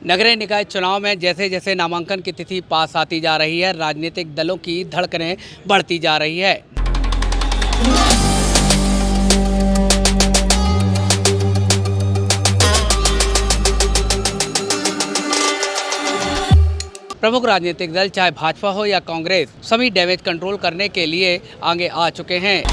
नगरीय निकाय चुनाव में जैसे जैसे नामांकन की तिथि पास आती जा रही है, राजनीतिक दलों की धड़कनें बढ़ती जा रही है। प्रमुख राजनीतिक दल चाहे भाजपा हो या कांग्रेस, सभी डैमेज कंट्रोल करने के लिए आगे आ चुके हैं।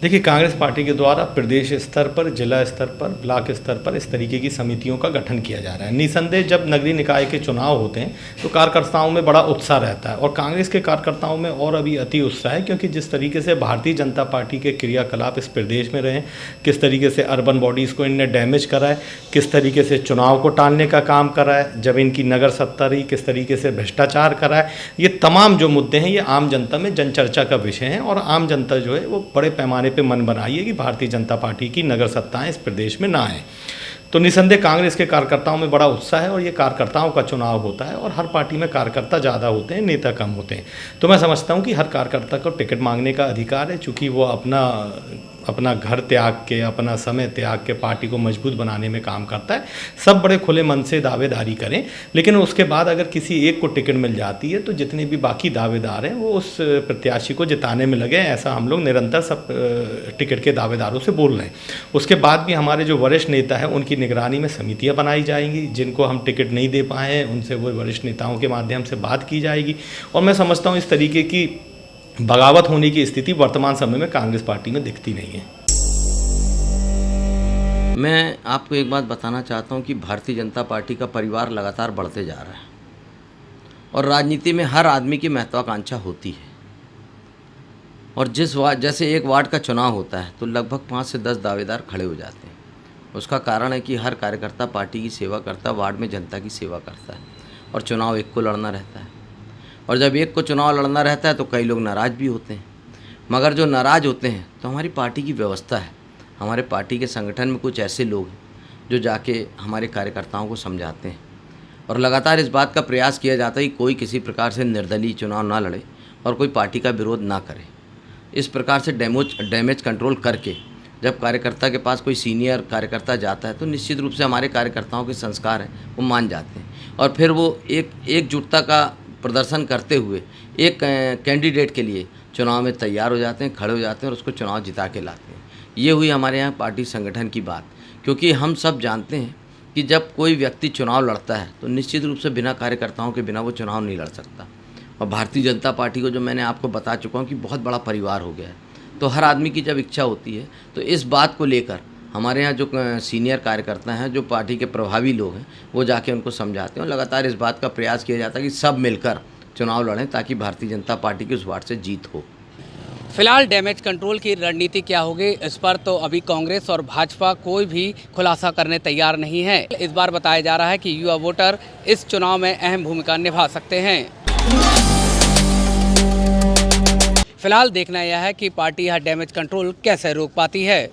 देखिए, कांग्रेस पार्टी के द्वारा प्रदेश स्तर पर, जिला स्तर पर, ब्लॉक स्तर पर इस तरीके की समितियों का गठन किया जा रहा है। निसंदेह जब नगरीय निकाय के चुनाव होते हैं तो कार्यकर्ताओं में बड़ा उत्साह रहता है और कांग्रेस के कार्यकर्ताओं में और अभी अति उत्साह है, क्योंकि जिस तरीके से भारतीय जनता पार्टी के क्रियाकलाप इस प्रदेश में रहे, किस तरीके से अर्बन बॉडीज़ को इनने डैमेज करा है, किस तरीके से चुनाव को टालने का काम करा है, जब इनकी नगर सत्ता रही किस तरीके से भ्रष्टाचार करा है, ये तमाम जो मुद्दे हैं ये आम जनता में जनचर्चा का विषय हैं और आम जनता जो है वो बड़े पैमाने पे मन बनाई है कि भारतीय जनता पार्टी की नगर सत्ताएं इस प्रदेश में ना आए। तो निसंदेह कांग्रेस के कार्यकर्ताओं में बड़ा उत्साह है और ये कार्यकर्ताओं का चुनाव होता है और हर पार्टी में कार्यकर्ता ज़्यादा होते हैं, नेता कम होते हैं। तो मैं समझता हूँ कि हर कार्यकर्ता को टिकट मांगने का अधिकार है, चूँकि वो अपना घर त्याग के, अपना समय त्याग के पार्टी को मजबूत बनाने में काम करता है। सब बड़े खुले मन से दावेदारी करें, लेकिन उसके बाद अगर किसी एक को टिकट मिल जाती है तो जितने भी बाकी दावेदार हैं वो उस प्रत्याशी को जिताने में लगे। ऐसा हम लोग निरंतर सब टिकट के दावेदारों से बोल रहे हैं। उसके बाद भी हमारे जो वरिष्ठ नेता हैं उनकी निगरानी में समितियाँ बनाई जाएंगी, जिनको हम टिकट नहीं दे पाए हैं उनसे वो वरिष्ठ नेताओं के माध्यम से बात की जाएगी। और मैं समझता हूँ इस तरीके की बगावत होने की स्थिति वर्तमान समय में कांग्रेस पार्टी में दिखती नहीं है। मैं आपको एक बात बताना चाहता हूं कि भारतीय जनता पार्टी का परिवार लगातार बढ़ते जा रहा है और राजनीति में हर आदमी की महत्वाकांक्षा होती है। और जैसे एक वार्ड का चुनाव होता है तो लगभग 5 से 10 दावेदार खड़े हो जाते हैं। उसका कारण है कि हर कार्यकर्ता पार्टी की सेवा करता, वार्ड में जनता की सेवा करता है और चुनाव एक को लड़ना रहता है। और जब एक को चुनाव लड़ना रहता है तो कई लोग नाराज़ भी होते हैं, मगर जो नाराज़ होते हैं तो हमारी पार्टी की व्यवस्था है, हमारे पार्टी के संगठन में कुछ ऐसे लोग हैं जो जाके हमारे कार्यकर्ताओं को समझाते हैं और लगातार इस बात का प्रयास किया जाता है कि कोई किसी प्रकार से निर्दलीय चुनाव ना लड़े और कोई पार्टी का विरोध ना करे। इस प्रकार से डैमेज कंट्रोल करके जब कार्यकर्ता के पास कोई सीनियर कार्यकर्ता जाता है तो निश्चित रूप से हमारे कार्यकर्ताओं के संस्कार हैं वो मान जाते हैं और फिर वो एकजुटता का प्रदर्शन करते हुए एक कैंडिडेट के लिए चुनाव में तैयार हो जाते हैं, खड़े हो जाते हैं और उसको चुनाव जिता के लाते हैं। ये हुई हमारे यहाँ पार्टी संगठन की बात, क्योंकि हम सब जानते हैं कि जब कोई व्यक्ति चुनाव लड़ता है तो निश्चित रूप से बिना कार्यकर्ताओं के बिना वो चुनाव नहीं लड़ सकता। और भारतीय जनता पार्टी को जो मैंने आपको बता चुका हूँ कि बहुत बड़ा परिवार हो गया है, तो हर आदमी की जब इच्छा होती है तो इस बात को लेकर हमारे यहाँ जो सीनियर कार्यकर्ता हैं, जो पार्टी के प्रभावी लोग हैं, वो जाके उनको समझाते हैं और लगातार इस बात का प्रयास किया जाता है कि सब मिलकर चुनाव लड़ें ताकि भारतीय जनता पार्टी की उस वार्ड से जीत हो। फिलहाल डैमेज कंट्रोल की रणनीति क्या होगी, इस पर तो अभी कांग्रेस और भाजपा कोई भी खुलासा करने तैयार नहीं है। इस बार बताया जा रहा है कि युवा वोटर इस चुनाव में अहम भूमिका निभा सकते हैं। फिलहाल देखना यह है कि पार्टी यह डैमेज कंट्रोल कैसे रोक पाती है।